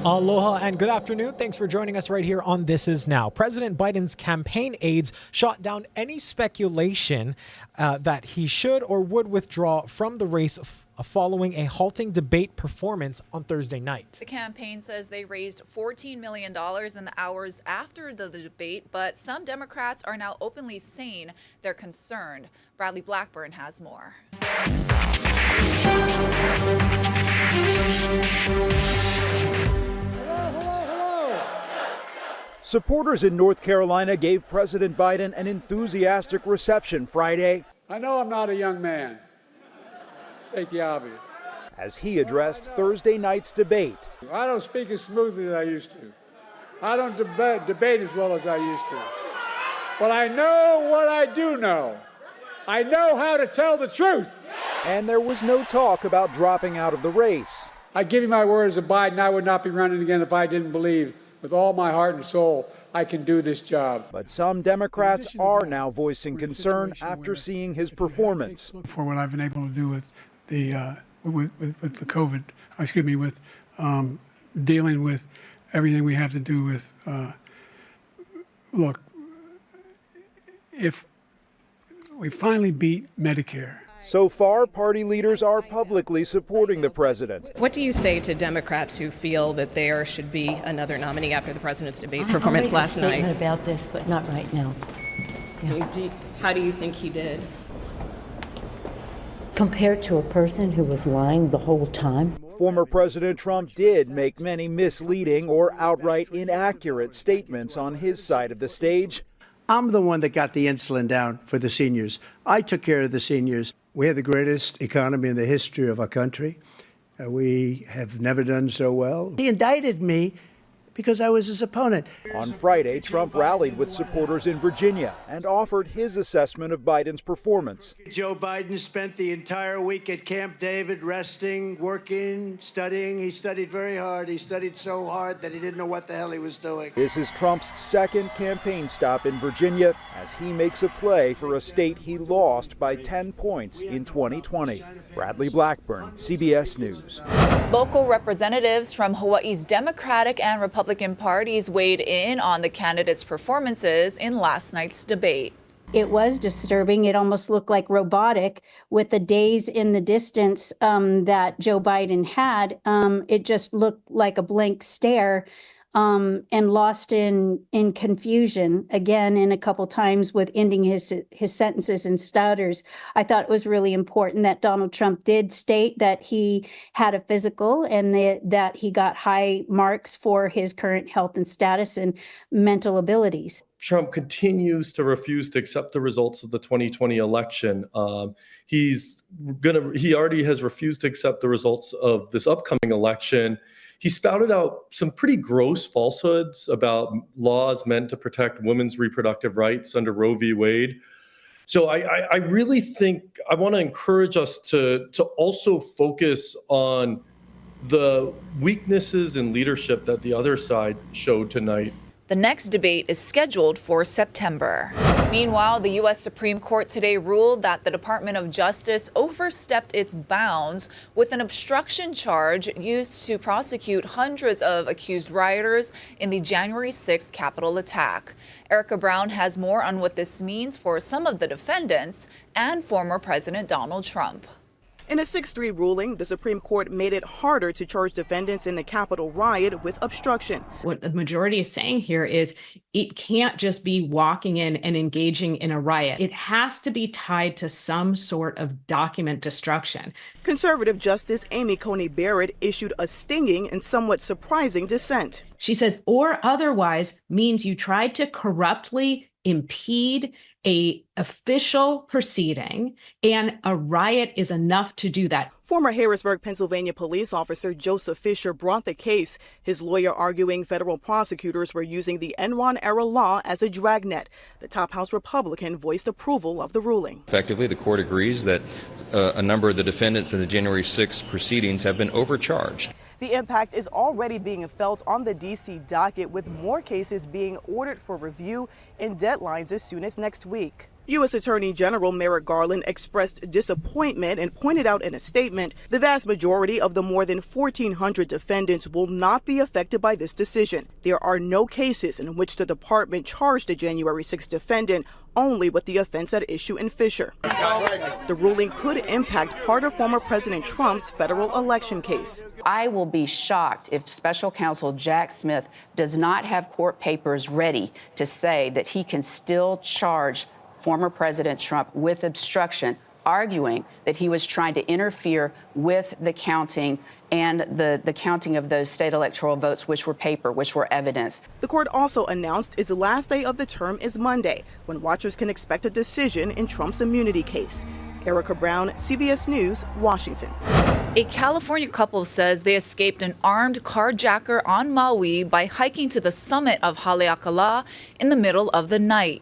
Aloha and good afternoon. Thanks for joining us right here on This Is Now. President Biden's campaign aides shot down any speculation that he should or would withdraw from the race following a halting debate performance on Thursday night. The campaign says they raised $14 million in the hours after the debate, but some Democrats are now openly saying they're concerned. Bradley Blackburn has more. Supporters in North Carolina gave President Biden an enthusiastic reception Friday. I know I'm not a young man. State the obvious. As he addressed Thursday night's debate. I don't speak as smoothly as I used to. I don't debate as well as I used to. But I know what I do know. I know how to tell the truth. And there was no talk about dropping out of the race. I give you my word as a Biden, I would not be running again if I didn't believe with all my heart and soul I can do this job. But some Democrats are now voicing concern after seeing his performance. For what I've been able to do with the with the COVID, with dealing with everything we have to do with. Look, if we finally beat Medicare. So far, party leaders are publicly supporting the president. What do you say to Democrats who feel that there should be another nominee after the president's debate performance last night? I'll make a statement about this, but not right now. Yeah. How do you think he did? Compared to a person who was lying the whole time? Former President Trump did make many misleading or outright inaccurate statements on his side of the stage. I'm the one that got the insulin down for the seniors. I took care of the seniors. We have the greatest economy in the history of our country. We have never done so well. He indicted me because I was his opponent. On Friday, Trump rallied with supporters in Virginia and offered his assessment of Biden's performance. Joe Biden spent the entire week at Camp David resting, working, studying. He studied very hard. He studied so hard that he didn't know what the hell he was doing. This is Trump's second campaign stop in Virginia as he makes a play for a state he lost by 10 points in 2020. Bradley Blackburn, CBS News. Local representatives from Hawaii's Democratic and Republican parties weighed in on the candidates' performances in last night's debate. It was disturbing. It almost looked like robotic with the days in the distance that Joe Biden had. It just looked like a blank stare and lost in confusion again, and a couple times with ending his sentences in stutters. I thought it was really important that Donald Trump did state that he had a physical and that he got high marks for his current health and status and mental abilities. Trump continues to refuse to accept the results of the 2020 election. He already has refused to accept the results of this upcoming election. He spouted out some pretty gross falsehoods about laws meant to protect women's reproductive rights under Roe v. Wade. So I really think I want to encourage us to also focus on the weaknesses in leadership that the other side showed tonight. The next debate is scheduled for September. Meanwhile, the U.S. Supreme Court today ruled that the Department of Justice overstepped its bounds with an obstruction charge used to prosecute hundreds of accused rioters in the January 6th Capitol attack. Erica Brown has more on what this means for some of the defendants and former President Donald Trump. In a 6-3 ruling, the Supreme Court made it harder to charge defendants in the Capitol riot with obstruction. What the majority is saying here is it can't just be walking in and engaging in a riot. It has to be tied to some sort of document destruction. Conservative Justice Amy Coney Barrett issued a stinging and somewhat surprising dissent. She says, or otherwise means you tried to corruptly impede a official proceeding, and a riot is enough to do that. Former Harrisburg, Pennsylvania police officer Joseph Fisher brought the case, his lawyer arguing federal prosecutors were using the Enron-era law as a dragnet. The top House Republican voiced approval of the ruling. Effectively, the court agrees that a number of the defendants in the January 6th proceedings have been overcharged. The impact is already being felt on the D.C. docket, with more cases being ordered for review and deadlines as soon as next week. U.S. Attorney General Merrick Garland expressed disappointment and pointed out in a statement the vast majority of the more than 1,400 defendants will not be affected by this decision. There are no cases in which the department charged a January 6 defendant only with the offense at issue in Fisher. The ruling could impact part of former President Trump's federal election case. I will be shocked if Special Counsel Jack Smith does not have court papers ready to say that he can still charge former President Trump with obstruction, arguing that he was trying to interfere with the counting and the counting of those state electoral votes, which were paper, which were evidence. The court also announced its last day of the term is Monday, when watchers can expect a decision in Trump's immunity case. Erica Brown, CBS News, Washington. A California couple says they escaped an armed carjacker on Maui by hiking to the summit of Haleakala in the middle of the night.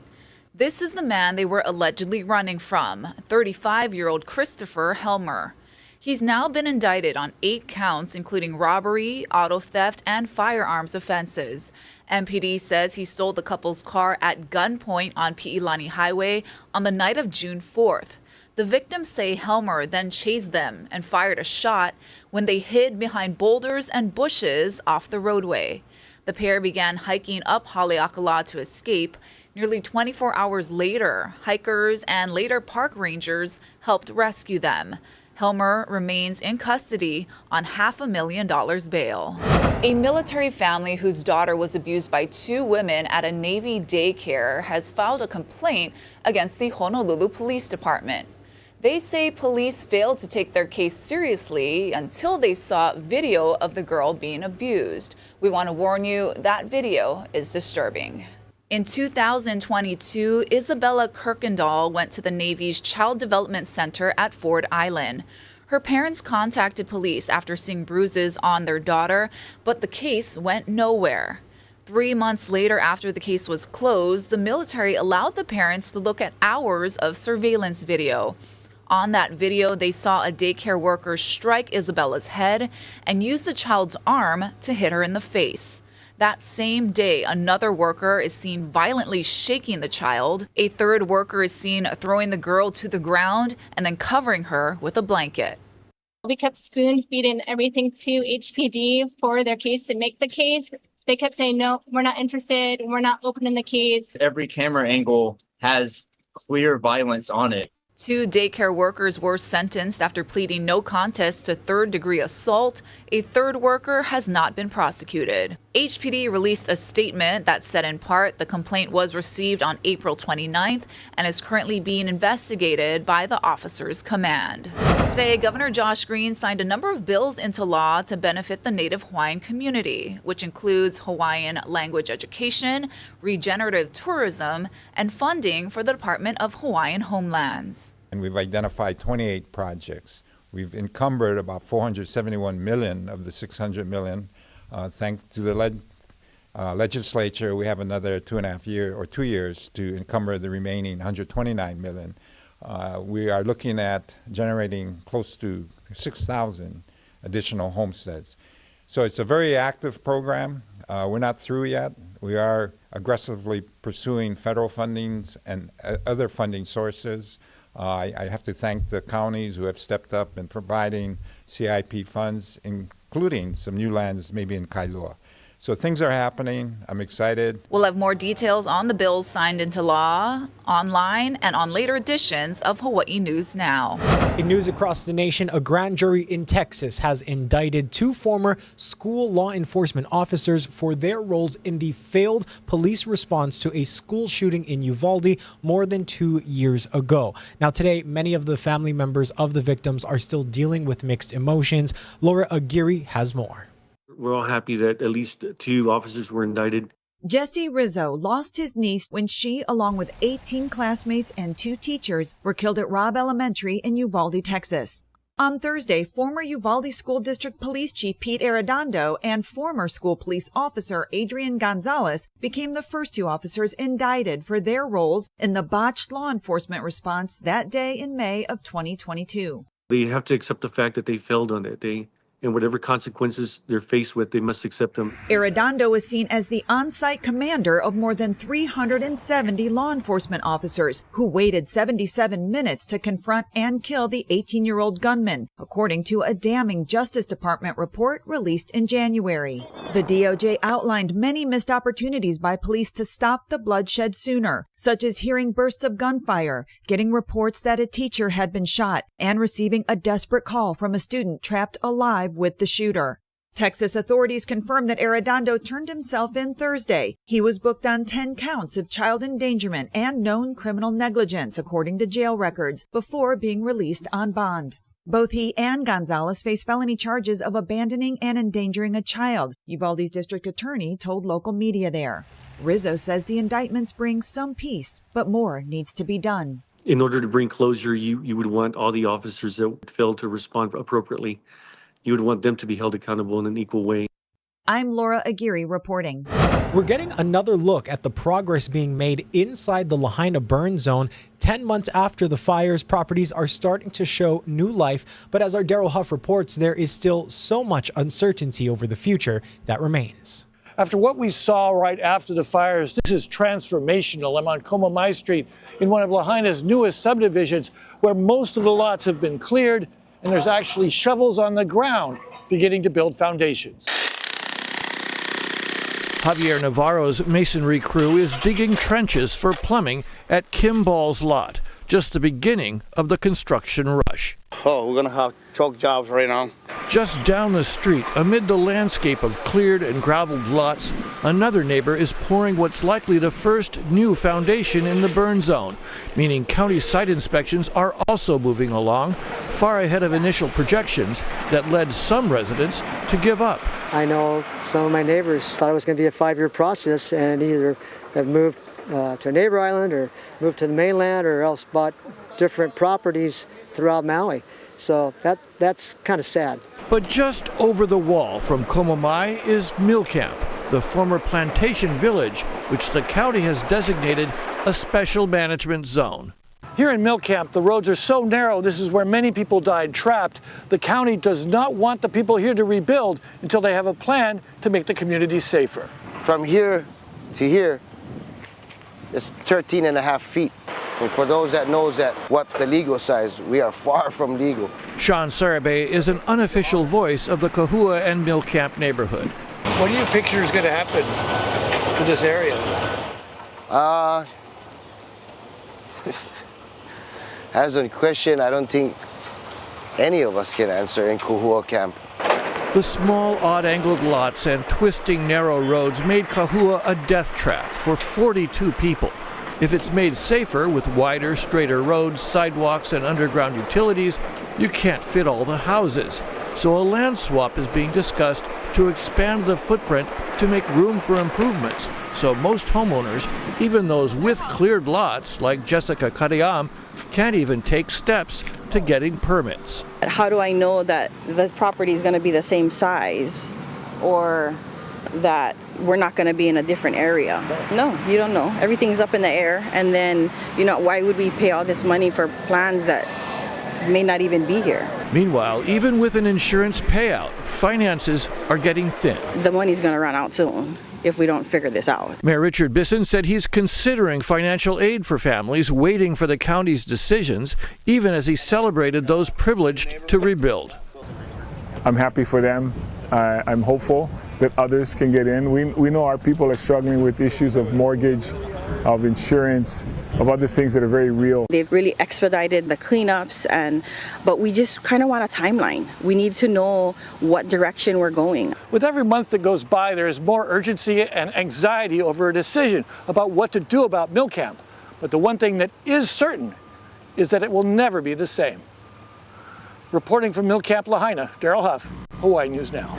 This is the man they were allegedly running from, 35-year-old Christopher Helmer. He's now been indicted on 8 counts, including robbery, auto theft, and firearms offenses. MPD says he stole the couple's car at gunpoint on Pi'ilani Highway on the night of June 4th. The victims say Helmer then chased them and fired a shot when they hid behind boulders and bushes off the roadway. The pair began hiking up Haleakala to escape. Nearly 24 hours later, hikers and later park rangers helped rescue them. Helmer remains in custody on $500,000 bail. A military family whose daughter was abused by 2 women at a Navy daycare has filed a complaint against the Honolulu Police Department. They say police failed to take their case seriously until they saw video of the girl being abused. We want to warn you, that video is disturbing. In 2022, Isabella Kirkendall went to the Navy's Child Development Center at Ford Island. Her parents contacted police after seeing bruises on their daughter, but the case went nowhere. 3 months later, after the case was closed, the military allowed the parents to look at hours of surveillance video. On that video, they saw a daycare worker strike Isabella's head and use the child's arm to hit her in the face. That same day, another worker is seen violently shaking the child. A third worker is seen throwing the girl to the ground and then covering her with a blanket. We kept spoon feeding everything to HPD for their case to make the case. They kept saying, no, we're not interested. We're not opening the case. Every camera angle has clear violence on it. 2 daycare workers were sentenced after pleading no contest to third-degree assault. A third worker has not been prosecuted. HPD released a statement that said in part the complaint was received on April 29th and is currently being investigated by the officer's command. Today, Governor Josh Green signed a number of bills into law to benefit the Native Hawaiian community, which includes Hawaiian language education, regenerative tourism, and funding for the Department of Hawaiian Homelands. And we've identified 28 projects. We've encumbered about $471 million of the $600 million. Thanks to the legislature, we have another 2 years to encumber the remaining $129 million. We are looking at generating close to 6,000 additional homesteads. So it's a very active program. We're not through yet. We are aggressively pursuing federal fundings and other funding sources. I have to thank the counties who have stepped up in providing CIP funds, including some new lands maybe in Kailua. So things are happening. I'm excited. We'll have more details on the bills signed into law online and on later editions of Hawaii News Now. In news across the nation, a grand jury in Texas has indicted 2 former school law enforcement officers for their roles in the failed police response to a school shooting in Uvalde more than 2 years ago. Now, today, many of the family members of the victims are still dealing with mixed emotions. Laura Aguirre has more. We're all happy that at least 2 officers were indicted. Jesse Rizzo lost his niece when she, along with 18 classmates and 2 teachers, were killed at Robb Elementary in Uvalde, Texas. On Thursday, former Uvalde School District Police Chief Pete Arredondo and former school police officer Adrian Gonzalez became the first 2 officers indicted for their roles in the botched law enforcement response that day in May of 2022. They have to accept the fact that they failed on it. and whatever consequences they're faced with, they must accept them. Arredondo is seen as the on-site commander of more than 370 law enforcement officers who waited 77 minutes to confront and kill the 18-year-old gunman, according to a damning Justice Department report released in January. The DOJ outlined many missed opportunities by police to stop the bloodshed sooner, such as hearing bursts of gunfire, getting reports that a teacher had been shot, and receiving a desperate call from a student trapped alive with the shooter. Texas authorities confirmed that Arredondo turned himself in Thursday. He was booked on 10 counts of child endangerment and known criminal negligence, according to jail records, before being released on bond. Both he and Gonzalez face felony charges of abandoning and endangering a child, Uvalde's district attorney told local media there. Rizzo says the indictments bring some peace, but more needs to be done. In order to bring closure, you would want all the officers that failed to respond appropriately, you would want them to be held accountable in an equal way. I'm Laura Aguirre reporting. We're getting another look at the progress being made inside the Lahaina burn zone. 10 months after the fires, properties are starting to show new life. But as our Daryl Huff reports, there is still so much uncertainty over the future that remains. After what we saw right after the fires, this is transformational. I'm on Komomai Street in one of Lahaina's newest subdivisions where most of the lots have been cleared and there's actually shovels on the ground beginning to build foundations. Javier Navarro's masonry crew is digging trenches for plumbing at Kim Ball's lot, just the beginning of the construction rush. Oh, we're gonna have choke jobs right now. Just down the street, amid the landscape of cleared and graveled lots, another neighbor is pouring what's likely the first new foundation in the burn zone, meaning county site inspections are also moving along, far ahead of initial projections that led some residents to give up. I know some of my neighbors thought it was going to be a 5-year process and either have moved to a neighbor island or moved to the mainland or else bought different properties throughout Maui. So that's kind of sad. But just over the wall from Komomai is Mill Camp, the former plantation village, which the county has designated a special management zone. Here in Mill Camp, the roads are so narrow, this is where many people died trapped. The county does not want the people here to rebuild until they have a plan to make the community safer. From here to here, it's 13.5 feet. And for those that knows that what's the legal size, we are far from legal. Sean Sarabe is an unofficial voice of the Kahua and Mill Camp neighborhood. What do you picture is going to happen to this area? As a question, I don't think any of us can answer in Kahua Camp. The small, odd-angled lots and twisting, narrow roads made Kahua a death trap for 42 people. If it's made safer with wider, straighter roads, sidewalks, and underground utilities, you can't fit all the houses. So a land swap is being discussed to expand the footprint to make room for improvements. So most homeowners, even those with cleared lots like Jessica Kariam, can't even take steps to getting permits. How do I know that the property is going to be the same size or that we're not going to be in a different area? No, you don't know. Everything's up in the air. And then, why would we pay all this money for plans that may not even be here? Meanwhile, even with an insurance payout, finances are getting thin. The money's going to run out soon if we don't figure this out. Mayor Richard Bisson said he's considering financial aid for families waiting for the county's decisions, even as he celebrated those privileged to rebuild. I'm happy for them. I'm hopeful that others can get in. We know our people are struggling with issues of mortgage, of insurance, of other things that are very real. They've really expedited the cleanups, but we just kind of want a timeline. We need to know what direction we're going. With every month that goes by, there is more urgency and anxiety over a decision about what to do about Mill Camp. But the one thing that is certain is that it will never be the same. Reporting from Mill Camp, Lahaina, Daryl Huff, Hawaii News Now.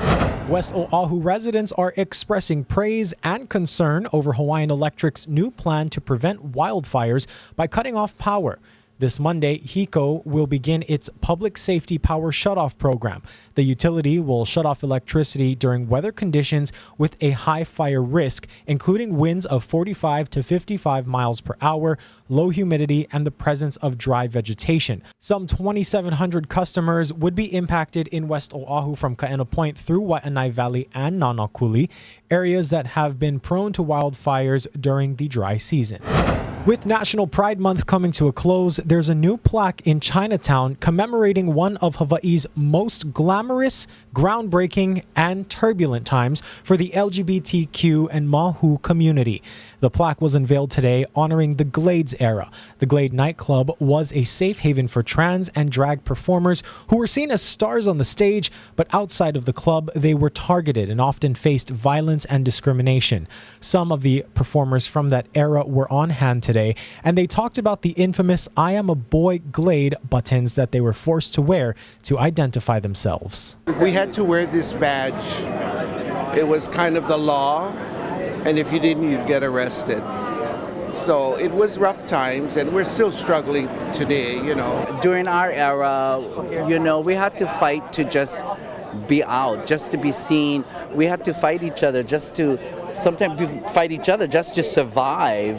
West Oahu residents are expressing praise and concern over Hawaiian Electric's new plan to prevent wildfires by cutting off power. This Monday, HECO will begin its public safety power shutoff program. The utility will shut off electricity during weather conditions with a high fire risk, including winds of 45 to 55 miles per hour, low humidity, and the presence of dry vegetation. Some 2,700 customers would be impacted in West Oahu from Kaena Point through Waianae Valley and Nanakuli, areas that have been prone to wildfires during the dry season. With National Pride Month coming to a close, there's a new plaque in Chinatown commemorating one of Hawaii's most glamorous, groundbreaking, and turbulent times for the LGBTQ and Mahu community. The plaque was unveiled today honoring the Glades era. The Glade nightclub was a safe haven for trans and drag performers who were seen as stars on the stage, but outside of the club, they were targeted and often faced violence and discrimination. Some of the performers from that era were on hand today, and they talked about the infamous "I am a boy" Glade buttons that they were forced to wear to identify themselves. We had to wear this badge. It was kind of the law, and if you didn't, you'd get arrested. So it was rough times, and we're still struggling today, During our era, we had to fight to just be out, just to be seen. We had to fight each other sometimes we fight each other just to survive,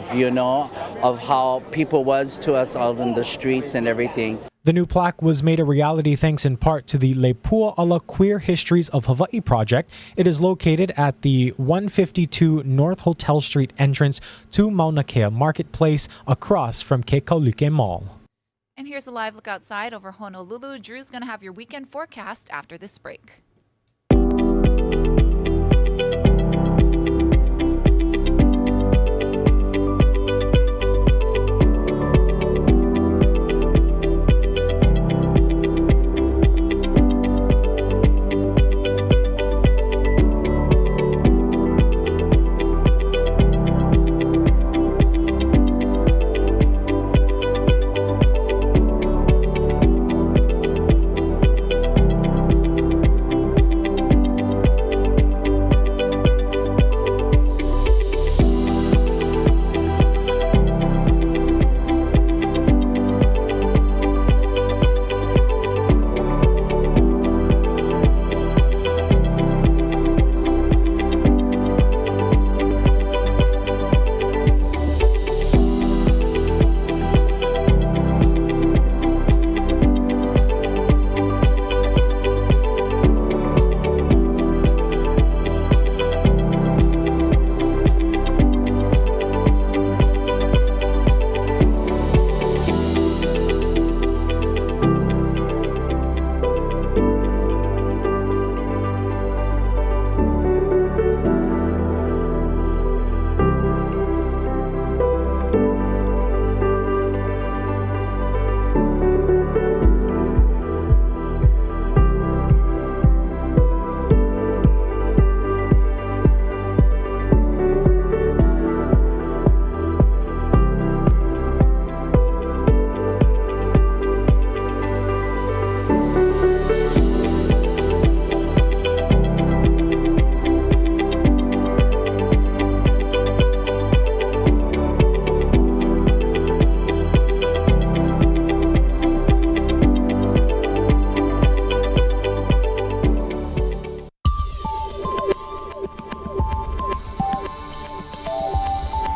of how people was to us out in the streets and everything. The new plaque was made a reality thanks in part to the Lepua'ala Queer Histories of Hawaii project. It is located at the 152 North Hotel Street entrance to Mauna Kea Marketplace across from Kekaulike Mall. And here's a live look outside over Honolulu. Drew's going to have your weekend forecast after this break.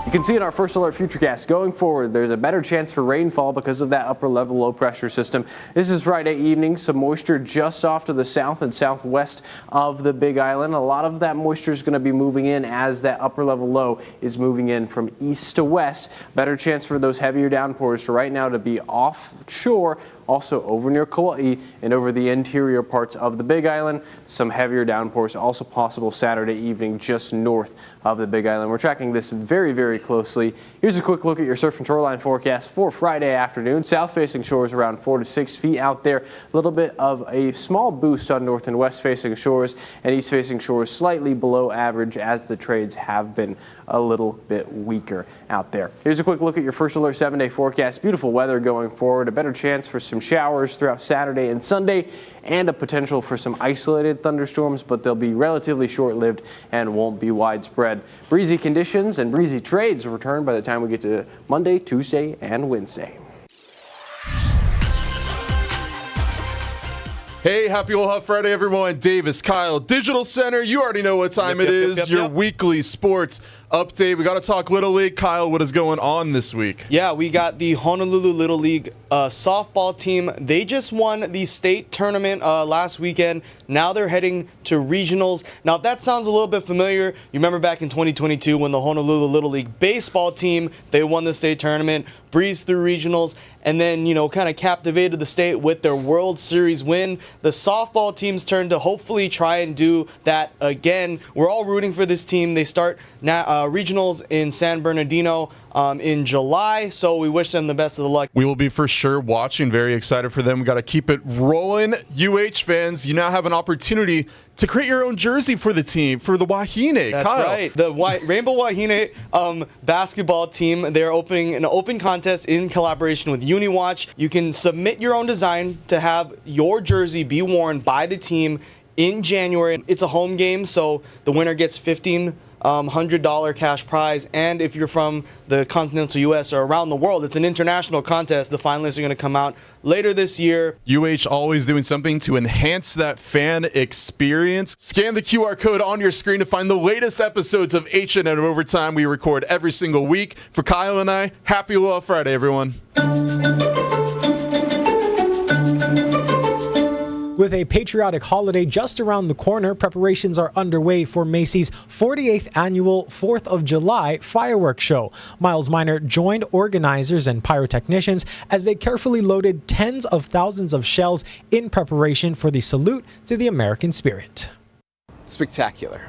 You can see in our first alert futurecast going forward, there's a better chance for rainfall because of that upper level low pressure system. This is Friday evening, some moisture just off to the south and southwest of the Big Island. A lot of that moisture is going to be moving in as that upper level low is moving in from east to west. Better chance for those heavier downpours for right now to be offshore, also over near Kauai and over the interior parts of the Big Island. Some heavier downpours also possible Saturday evening just north of the Big Island. We're tracking this very, very closely. Here's a quick look at your surf and shoreline forecast for Friday afternoon. South-facing shores around 4 to 6 feet out there. A little bit of a small boost on north and west-facing shores, and east-facing shores slightly below average as the trades have been a little bit weaker out there. Here's a quick look at your first alert 7-day forecast. Beautiful weather going forward. A better chance for some showers throughout Saturday and Sunday, and a potential for some isolated thunderstorms, but they'll be relatively short-lived and won't be widespread. Breezy conditions and breezy trades will return by the time we get to Monday, Tuesday, and Wednesday. Hey, happy Aloha Friday, everyone. Davis, Kyle, Digital Center. You already know what time it is. Your weekly sports update. We got to talk Little League. Kyle, what is going on this week? Yeah, we got the Honolulu Little League softball team. They just won the state tournament last weekend. Now they're heading to regionals. Now, if that sounds a little bit familiar, you remember back in 2022 when the Honolulu Little League baseball team, they won the state tournament, breezed through regionals, and then, you know, kind of captivated the state with their World Series win. The softball team's turn to hopefully try and do that again. We're all rooting for this team. They start regionals in San Bernardino in July, so we wish them the best of the luck. We will be for sure watching. Very excited for them. We got to keep it rolling. UH fans, you now have an opportunity to create your own jersey for the team, for the Wahine. That's Kyle. right. The Rainbow Wahine basketball team, they're opening an open contest in collaboration with UniWatch. You can submit your own design to have your jersey be worn by the team in January. It's a home game, so the winner gets $1,500 cash prize, and if you're from the continental U.S. or around the world, it's an international contest. The finalists are going to come out later this year. UH always doing something to enhance that fan experience. Scan the QR code on your screen to find the latest episodes of HN Overtime we record every single week. For Kyle and I, happy Aloha Friday, everyone. With a patriotic holiday just around the corner, preparations are underway for Macy's 48th annual 4th of July fireworks show. Miles Minor joined organizers and pyrotechnicians as they carefully loaded tens of thousands of shells in preparation for the salute to the American spirit. Spectacular.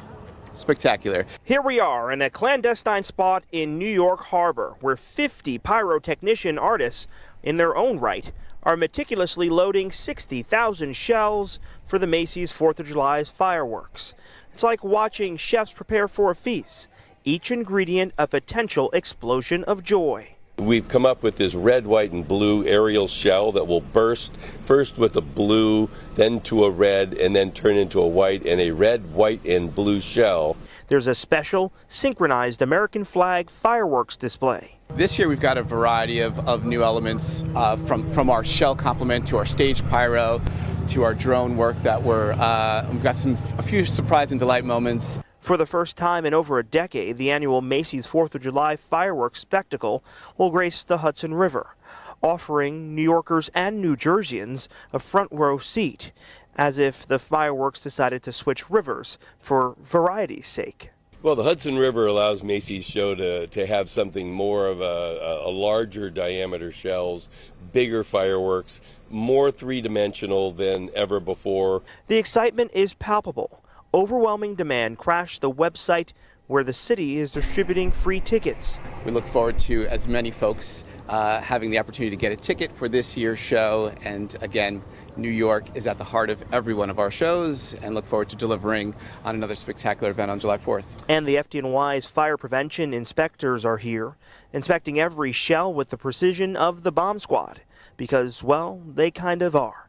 Spectacular. Here we are in a clandestine spot in New York Harbor where 50 pyrotechnician artists, in their own right, are meticulously loading 60,000 shells for the Macy's 4th of July's fireworks. It's like watching chefs prepare for a feast, each ingredient a potential explosion of joy. We've come up with this red, white, and blue aerial shell that will burst first with a blue, then to a red, and then turn into a white, and a red, white, and blue shell. There's a special, synchronized American flag fireworks display. This year we've got a variety of new elements from our shell complement to our stage pyro to our drone work that we've got a few surprise and delight moments. For the first time in over a decade, the annual Macy's 4th of July fireworks spectacle will grace the Hudson River, offering New Yorkers and New Jerseyans a front row seat, as if the fireworks decided to switch rivers for variety's sake. Well, the Hudson River allows Macy's show to have something more of a larger diameter shells, bigger fireworks, more three-dimensional than ever before. The excitement is palpable. Overwhelming demand crashed the website where the city is distributing free tickets. We look forward to as many folks having the opportunity to get a ticket for this year's show. And again, New York is at the heart of every one of our shows, and look forward to delivering on another spectacular event on July 4th. And the FDNY's fire prevention inspectors are here, inspecting every shell with the precision of the bomb squad, because, well, they kind of are.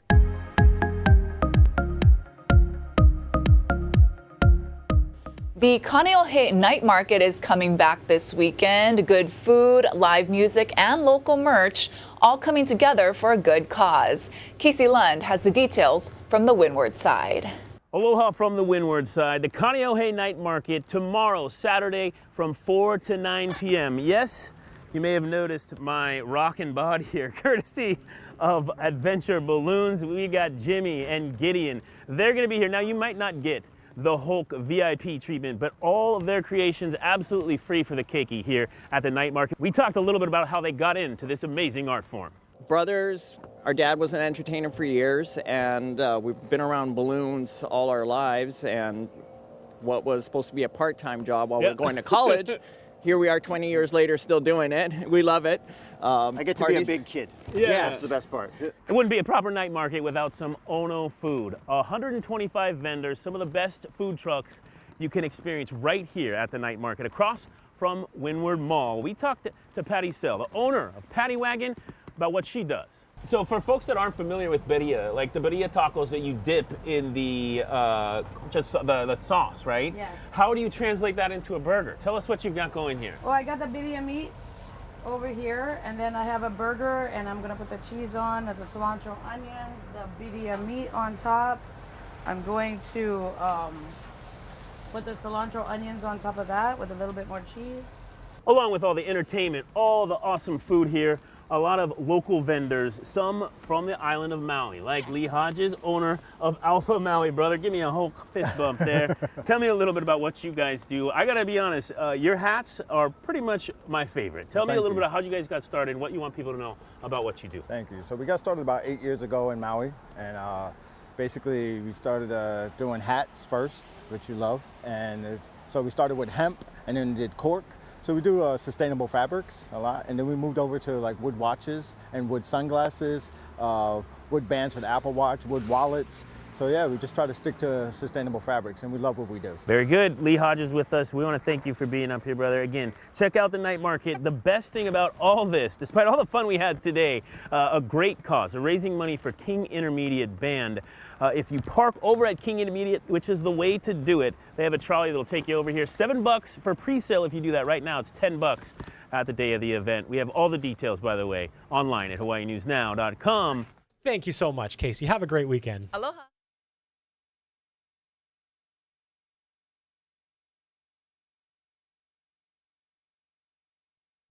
The Kaneohe night market is coming back this weekend. Good food, live music, and local merch all coming together for a good cause. Casey Lund has the details from the windward side. Aloha from the windward side. The Kaneohe night market tomorrow, Saturday, from 4 to 9 p.m. Yes, you may have noticed my rockin' bod here, courtesy of Adventure Balloons. We got Jimmy and Gideon. They're going to be here. Now, you might not get the Hulk VIP treatment, but all of their creations absolutely free for the keiki here at the night market. We talked a little bit about how they got into this amazing art form. Brothers, our dad was an entertainer for years, and we've been around balloons all our lives, and what was supposed to be a part-time job while we're going to college, here we are 20 years later still doing it. We love it. I get to be a big kid. Yeah, that's the best part. It wouldn't be a proper night market without some Ono food. 125 vendors, some of the best food trucks you can experience right here at the night market across from Windward Mall. We talked to Patty Sell, the owner of Patty Wagon, about what she does. So for folks that aren't familiar with birria, like the birria tacos that you dip in the sauce, right? Yes. How do you translate that into a burger? Tell us what you've got going here. Oh, I got the birria meat, over here, and then I have a burger, and I'm gonna put the cheese on, the cilantro onions, the birria meat on top. I'm going to put the cilantro onions on top of that with a little bit more cheese. Along with all the entertainment, all the awesome food here, a lot of local vendors, some from the island of Maui, like Lee Hodges, owner of Alpha Maui. Brother, give me a whole fist bump there. Tell me a little bit about what you guys do. I gotta be honest, your hats are pretty much my favorite. Tell me a little bit about how you guys got started, what you want people to know about what you do. Thank you. So we got started about 8 years ago in Maui, and basically we started doing hats first, which you love, and so we started with hemp and then did cork. So we do sustainable fabrics a lot, and then we moved over to like wood watches and wood sunglasses, wood bands for the Apple Watch, wood wallets. So yeah, we just try to stick to sustainable fabrics, and we love what we do. Very good. Lee Hodges with us. We want to thank you for being up here, brother. Again, check out the night market. The best thing about all this, despite all the fun we had today, a great cause, raising money for King Intermediate Band. If you park over at King Intermediate, which is the way to do it, they have a trolley that'll take you over here. $7 for pre-sale if you do that right now. It's $10 at the day of the event. We have all the details, by the way, online at hawaiinewsnow.com. Thank you so much, Casey. Have a great weekend. Aloha.